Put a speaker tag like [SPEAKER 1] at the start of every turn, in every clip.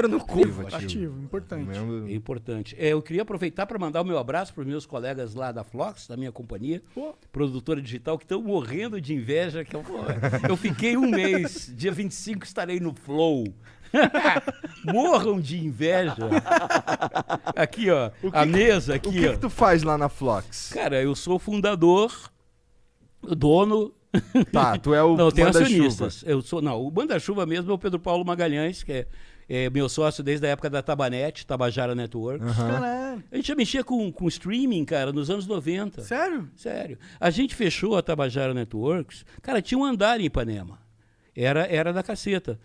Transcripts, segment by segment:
[SPEAKER 1] no cu.
[SPEAKER 2] Ativo, importante.
[SPEAKER 3] É importante. Eu queria aproveitar para mandar o meu abraço para os meus colegas lá da Flox, da minha companhia, produtora digital, que estão morrendo de inveja. Que eu fiquei um mês, dia 25 estarei no Flow. Morram de inveja. Aqui, ó, a mesa aqui.
[SPEAKER 1] O que tu faz lá na Flox?
[SPEAKER 3] Cara, eu sou fundador, dono.
[SPEAKER 1] Tá, tu é o
[SPEAKER 3] Não, tem
[SPEAKER 1] manda-chuva.
[SPEAKER 3] acionistas. O manda-chuva mesmo é o Pedro Paulo Magalhães, que é meu sócio desde a época da Tabanet, Tabajara Networks.
[SPEAKER 2] Caralho.
[SPEAKER 3] A gente já mexia com streaming, cara, nos anos 90.
[SPEAKER 2] Sério?
[SPEAKER 3] Sério. A gente fechou a Tabajara Networks. Cara, tinha um andar em Ipanema. Era da caceta.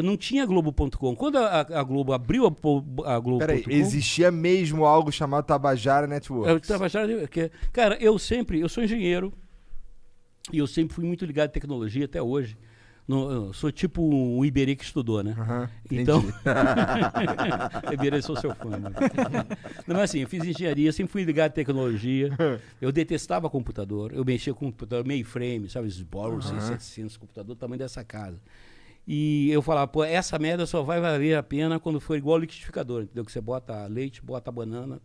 [SPEAKER 3] Não tinha Globo.com. Quando a Globo abriu a Globo.com...
[SPEAKER 1] Peraí, existia mesmo algo chamado Tabajara Networks?
[SPEAKER 3] Cara, eu sou engenheiro e eu sempre fui muito ligado à tecnologia até hoje. Eu sou tipo um Iberê que estudou, né? Então, Iberê, sou seu fã. Né? Não, mas assim, eu fiz engenharia, sempre fui ligado à tecnologia. Eu detestava computador. Eu mexia com computador mainframe, sabe? Esses Borrow 6700, computador do tamanho dessa casa. E eu falava, pô, essa merda só vai valer a pena quando for igual ao liquidificador, entendeu? Que você bota leite, bota banana...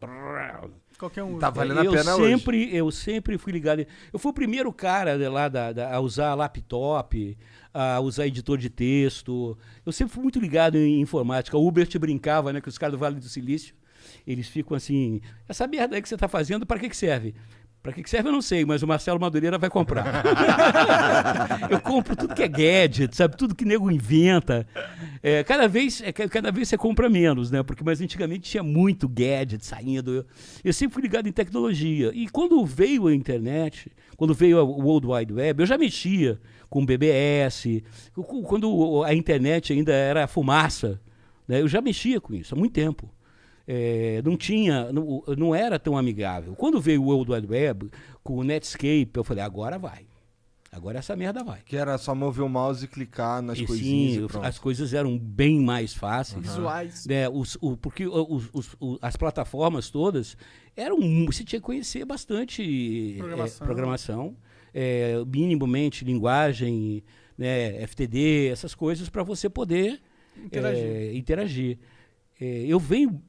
[SPEAKER 2] Qualquer um.
[SPEAKER 1] Tá valendo a pena hoje.
[SPEAKER 3] Eu sempre fui ligado. Eu fui o primeiro cara lá a usar laptop, a usar editor de texto. Eu sempre fui muito ligado em informática. O Hubert brincava, né, que os caras do Vale do Silício, eles ficam assim, essa merda aí que você está fazendo, para que serve? Para que serve eu não sei, mas o Marcelo Madureira vai comprar. Eu compro tudo que é gadget, sabe? Tudo que nego inventa. Cada vez você compra menos, né? Mas antigamente tinha muito gadget saindo. Eu sempre fui ligado em tecnologia. E quando veio a internet, quando veio o World Wide Web, eu já mexia com BBS. Quando a internet ainda era fumaça, né? Eu já mexia com isso há muito tempo. Não era tão amigável. Quando veio o World Wide Web, com o Netscape, eu falei, agora vai. Agora essa merda vai.
[SPEAKER 1] Que era só mover o mouse e clicar nas coisinhas e pronto.
[SPEAKER 3] As coisas eram bem mais fáceis.
[SPEAKER 2] Visuais.
[SPEAKER 3] Né? Porque as plataformas todas você tinha que conhecer bastante programação, minimamente linguagem, né, FTD, essas coisas para você poder interagir. Eu venho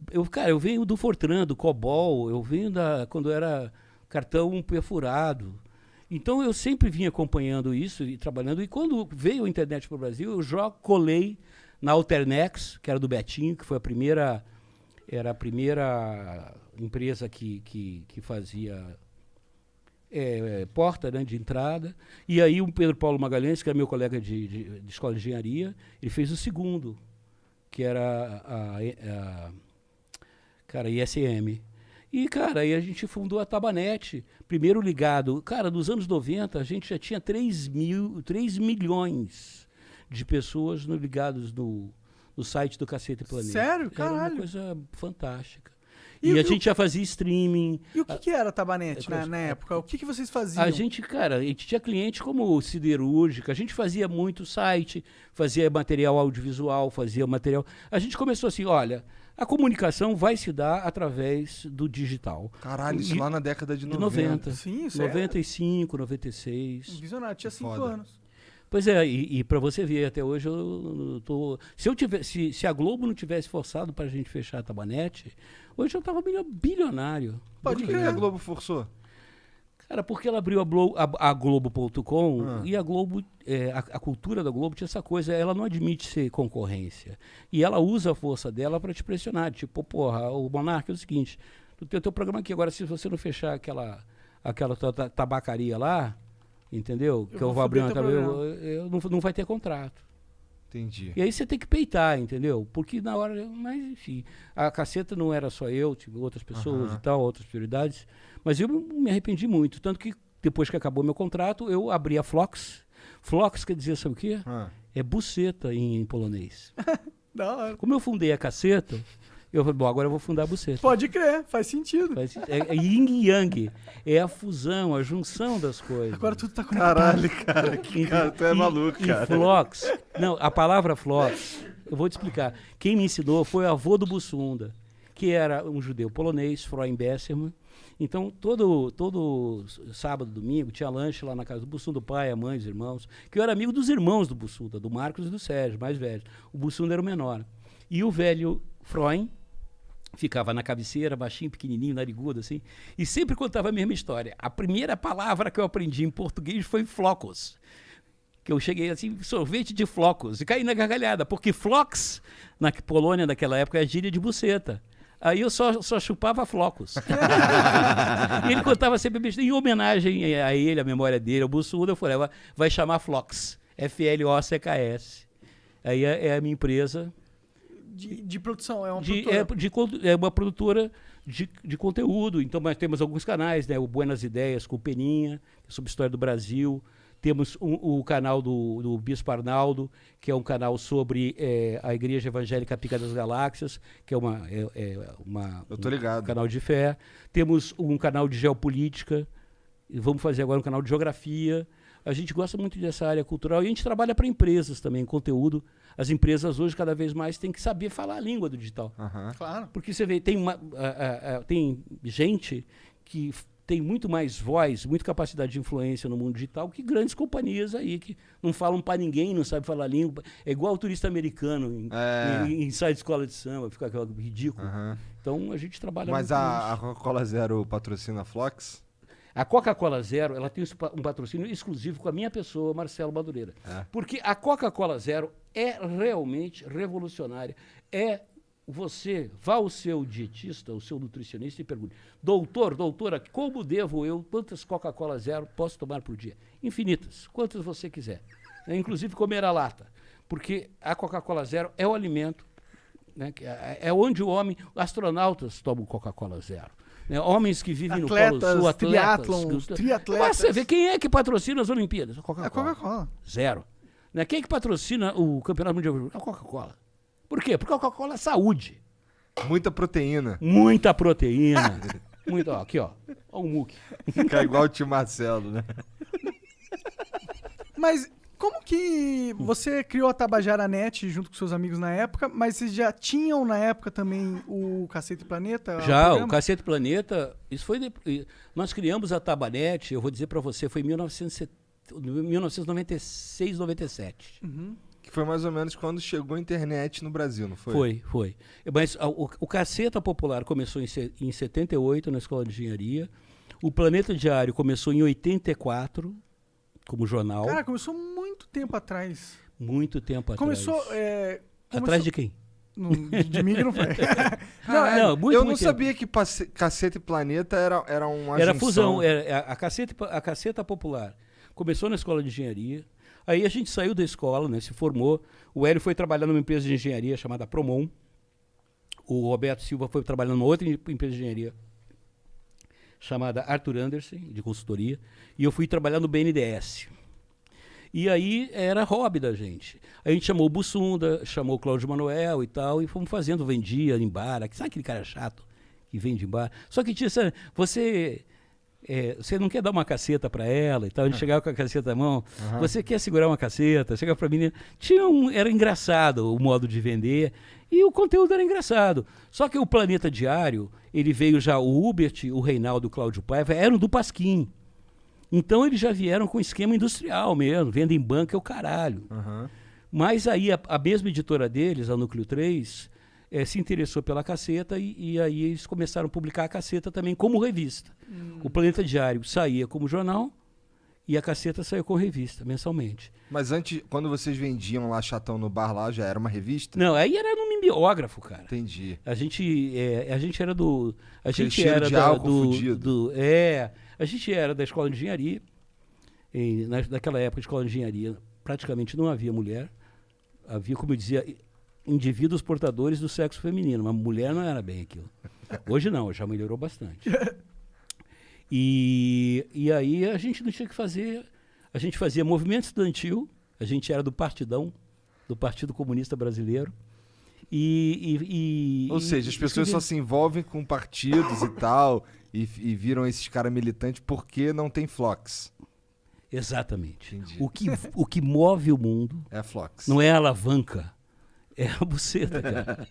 [SPEAKER 3] do Fortran, do COBOL, eu venho quando era cartão perfurado. Então eu sempre vim acompanhando isso e trabalhando. E quando veio a internet para o Brasil, eu já colei na Alternex, que era do Betinho, que foi a primeira empresa que fazia porta, né, de entrada. E aí o Pedro Paulo Magalhães, que é meu colega de escola de engenharia, ele fez o segundo, que era a ISM. E, cara, aí a gente fundou a Tabanet, primeiro ligado. Cara, nos anos 90, a gente já tinha 3 milhões de pessoas ligadas no site do Cacete Planeta.
[SPEAKER 2] Sério? Caralho.
[SPEAKER 3] Era uma coisa fantástica. E a gente já fazia streaming.
[SPEAKER 2] E o que era a Tabanet na época? O que vocês faziam?
[SPEAKER 3] A gente tinha cliente como Siderúrgica, a gente fazia muito site, fazia material audiovisual, fazia material... A gente começou assim, olha, a comunicação vai se dar através do digital.
[SPEAKER 1] Caralho, isso lá na década de
[SPEAKER 3] 90.
[SPEAKER 2] Sim, isso
[SPEAKER 3] 95, 96.
[SPEAKER 2] Visionário, tinha 5 anos.
[SPEAKER 3] Pois é, e para você ver, até hoje eu tô... Se a Globo não tivesse forçado para a gente fechar a Tabanet, hoje eu estava bilionário.
[SPEAKER 1] Por que a Globo forçou?
[SPEAKER 3] Cara, porque ela abriu a Globo.com e a Globo, a cultura da Globo tinha essa coisa, ela não admite ser concorrência. E ela usa a força dela para te pressionar. Tipo, porra, o Monarca é o seguinte, tu tem o teu programa aqui, agora se você não fechar aquela tua tabacaria lá, entendeu? Que eu vou abrir não vai ter contrato.
[SPEAKER 1] Entendi.
[SPEAKER 3] E aí você tem que peitar, entendeu? Porque na hora... Mas, enfim, a Caceta não era só eu, tive outras pessoas e tal, outras prioridades. Mas eu me arrependi muito. Tanto que, depois que acabou meu contrato, eu abri a Flox. Flox quer dizer, sabe o quê? É buceta em polonês.
[SPEAKER 2] Da hora.
[SPEAKER 3] Como eu fundei a Caceta, eu falei, bom, agora eu vou fundar a buceta.
[SPEAKER 2] Pode crer, faz sentido.
[SPEAKER 3] É yin e yang. É a fusão, a junção das coisas.
[SPEAKER 2] Agora tudo tá conectado.
[SPEAKER 1] Caralho, cara. Cara, tu é maluco, cara.
[SPEAKER 3] Flox. Não, a palavra Flox, eu vou te explicar. Quem me ensinou foi o avô do Bussunda, que era um judeu polonês, Freund Besserman. Então, todo sábado, domingo, tinha lanche lá na casa do Bussunda, o pai, a mãe, os irmãos. Que eu era amigo dos irmãos do Bussunda, do Marcos e do Sérgio, mais velhos. O Bussunda era o menor. E o velho Freund ficava na cabeceira, baixinho, pequenininho, narigudo, assim, e sempre contava a mesma história. A primeira palavra que eu aprendi em português foi flocos. Que eu cheguei assim, sorvete de flocos, e caí na gargalhada, porque flox, na Polônia naquela época, é gíria de buceta. Aí eu só chupava flocos. E ele contava sempre besteira. Em homenagem a ele, a memória dele, ao Bussunda, eu falei, vai chamar Flox, Flocks. Aí é a minha empresa.
[SPEAKER 2] De produção, é uma produtora.
[SPEAKER 3] É uma produtora de conteúdo. Então, nós temos alguns canais, né? O Buenas Ideias com o Peninha, sobre a história do Brasil. Temos o canal do Bispo Arnaldo, que é um canal sobre a Igreja Evangélica Pica das Galáxias, que é
[SPEAKER 1] Eu tô ligado.
[SPEAKER 3] um canal de fé. Temos um canal de geopolítica. E vamos fazer agora um canal de geografia. A gente gosta muito dessa área cultural e a gente trabalha para empresas também, conteúdo. As empresas hoje, cada vez mais, têm que saber falar a língua do digital.
[SPEAKER 2] Claro.
[SPEAKER 3] Porque você vê, tem gente que tem muito mais voz, muita capacidade de influência no mundo digital que grandes companhias aí, que não falam para ninguém, não sabem falar a língua. É igual o turista americano em site de escola de samba, fica ridículo. Então, a gente trabalha
[SPEAKER 1] Mas
[SPEAKER 3] muito
[SPEAKER 1] a
[SPEAKER 3] nisso.
[SPEAKER 1] Coca-Cola Zero patrocina a Flox?
[SPEAKER 3] A Coca-Cola Zero, ela tem um patrocínio exclusivo com a minha pessoa, Marcelo Madureira. Porque a Coca-Cola Zero é realmente revolucionária. Você vá ao seu dietista, ao seu nutricionista e pergunte: doutora, como devo eu, quantas Coca-Cola Zero posso tomar por dia? Infinitas, quantas você quiser. Inclusive comer a lata. Porque a Coca-Cola Zero é o alimento, né, é onde o homem, astronautas tomam Coca-Cola Zero. Né, homens que vivem no Polo Sul,
[SPEAKER 2] triatletas.
[SPEAKER 3] Você vê quem é que patrocina as Olimpíadas? A
[SPEAKER 2] É
[SPEAKER 3] Coca-Cola.
[SPEAKER 2] Coca-Cola.
[SPEAKER 3] Zero. Né, quem é que patrocina o Campeonato Mundial? A Coca-Cola. Por quê? Porque a Coca-Cola é saúde.
[SPEAKER 1] Muita proteína.
[SPEAKER 3] Muita proteína. Muito, ó, aqui, ó. Ó o muque.
[SPEAKER 1] Fica igual o tio Marcelo, né?
[SPEAKER 2] Mas como que você criou a Tabajara Net junto com seus amigos na época, mas vocês já tinham na época também o Cacete Planeta?
[SPEAKER 3] Já, o Cacete Planeta, isso foi... Nós criamos a Tabanet, eu vou dizer pra você, foi em 1996, 97.
[SPEAKER 1] Que foi mais ou menos quando chegou a internet no Brasil, não foi?
[SPEAKER 3] Foi. Mas o Caceta Popular começou em 78 na Escola de Engenharia. O Planeta Diário começou em 84 como jornal.
[SPEAKER 2] Cara, começou muito tempo atrás.
[SPEAKER 3] Muito tempo
[SPEAKER 2] Começou...
[SPEAKER 3] atrás. Atrás de quem?
[SPEAKER 2] De mim que não foi.
[SPEAKER 3] Não, muito
[SPEAKER 1] eu não
[SPEAKER 3] tempo.
[SPEAKER 1] sabia que Cacete e Planeta era uma
[SPEAKER 3] Era
[SPEAKER 1] junção.
[SPEAKER 3] fusão. A Caceta Popular começou na Escola de Engenharia. Aí a gente saiu da escola, né, se formou. O Hélio foi trabalhar numa empresa de engenharia chamada Promon. O Roberto Silva foi trabalhar numa outra empresa de engenharia chamada Arthur Anderson, de consultoria. E eu fui trabalhar no BNDES. E aí era hobby da gente. A gente chamou o Bussunda, chamou o Cláudio Manuel e tal, e fomos fazendo, vendia em bar. Sabe aquele cara chato que vende em bar? Só que tinha, você não quer dar uma caceta pra ela e tal, ele chegava com a caceta na mão, você quer segurar uma caceta, chega pra menina, era engraçado o modo de vender e o conteúdo era engraçado. Só que o Planeta Diário, ele veio já, o Hubert, o Reinaldo e o Cláudio Paiva eram do Pasquim. Então eles já vieram com esquema industrial mesmo, venda em banca é o caralho. Mas aí a mesma editora deles, a Núcleo 3, se interessou pela Caceta e aí eles começaram a publicar a Caceta também como revista. O Planeta Diário saía como jornal e a Caceta saiu como revista, mensalmente.
[SPEAKER 1] Mas antes, quando vocês vendiam lá Chatão no bar lá, já era uma revista?
[SPEAKER 3] Não, aí era no mimeógrafo, cara.
[SPEAKER 1] Entendi.
[SPEAKER 3] A gente era do... A
[SPEAKER 1] Aquele
[SPEAKER 3] gente
[SPEAKER 1] cheiro
[SPEAKER 3] era
[SPEAKER 1] de álcool fudido.
[SPEAKER 3] A gente era da Escola de Engenharia. E naquela época, a Escola de Engenharia praticamente não havia mulher. Havia, como eu dizia, indivíduos portadores do sexo feminino, mas mulher não era bem aquilo. Hoje não, já melhorou bastante. E aí a gente não tinha que fazer... A gente fazia movimento estudantil, a gente era do Partidão, do Partido Comunista Brasileiro.
[SPEAKER 1] Ou seja, as pessoas só se envolvem com partidos e tal, e viram esses caras militantes porque não tem Flox.
[SPEAKER 3] Exatamente.
[SPEAKER 1] Entendi.
[SPEAKER 3] O que move o mundo
[SPEAKER 1] É a Flox.
[SPEAKER 3] não é a alavanca, é a buceta, cara.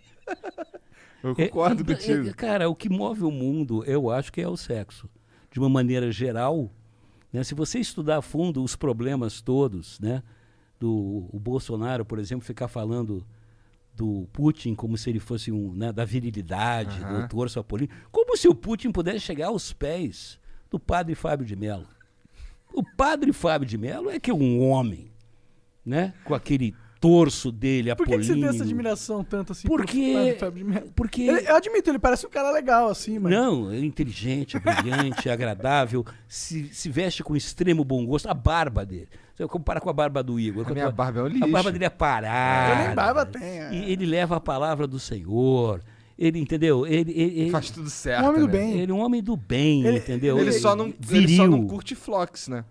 [SPEAKER 1] Eu concordo contigo.
[SPEAKER 3] Cara, o que move o mundo, eu acho que é o sexo. De uma maneira geral, né, se você estudar a fundo os problemas todos, né, o Bolsonaro, por exemplo, ficar falando do Putin como se ele fosse da virilidade,
[SPEAKER 1] Aham.
[SPEAKER 3] do torso apolíneo, como se o Putin pudesse chegar aos pés do padre Fábio de Mello. O padre Fábio de Mello é que é um homem, né? Com aquele torso dele
[SPEAKER 2] Por que
[SPEAKER 3] apolíneo.
[SPEAKER 2] você tem essa admiração tanto assim
[SPEAKER 3] Porque-
[SPEAKER 2] pelo Padre Fábio de Mello?
[SPEAKER 3] Porque
[SPEAKER 2] Eu admito, ele parece um cara legal, assim, mas...
[SPEAKER 3] não, é inteligente, é brilhante, é agradável, se veste com extremo bom gosto. A barba dele, você compara com a barba do Igor.
[SPEAKER 1] A minha barba é um lixo.
[SPEAKER 3] A barba dele é parada.
[SPEAKER 2] Eu nem barba tenho.
[SPEAKER 3] E ele leva a palavra do Senhor. Ele, entendeu? Ele
[SPEAKER 1] Faz tudo certo,
[SPEAKER 2] Um homem do
[SPEAKER 1] né?
[SPEAKER 2] bem.
[SPEAKER 3] ele é um homem do bem, entendeu?
[SPEAKER 1] Ele só não
[SPEAKER 3] viril.
[SPEAKER 1] curte flox, né?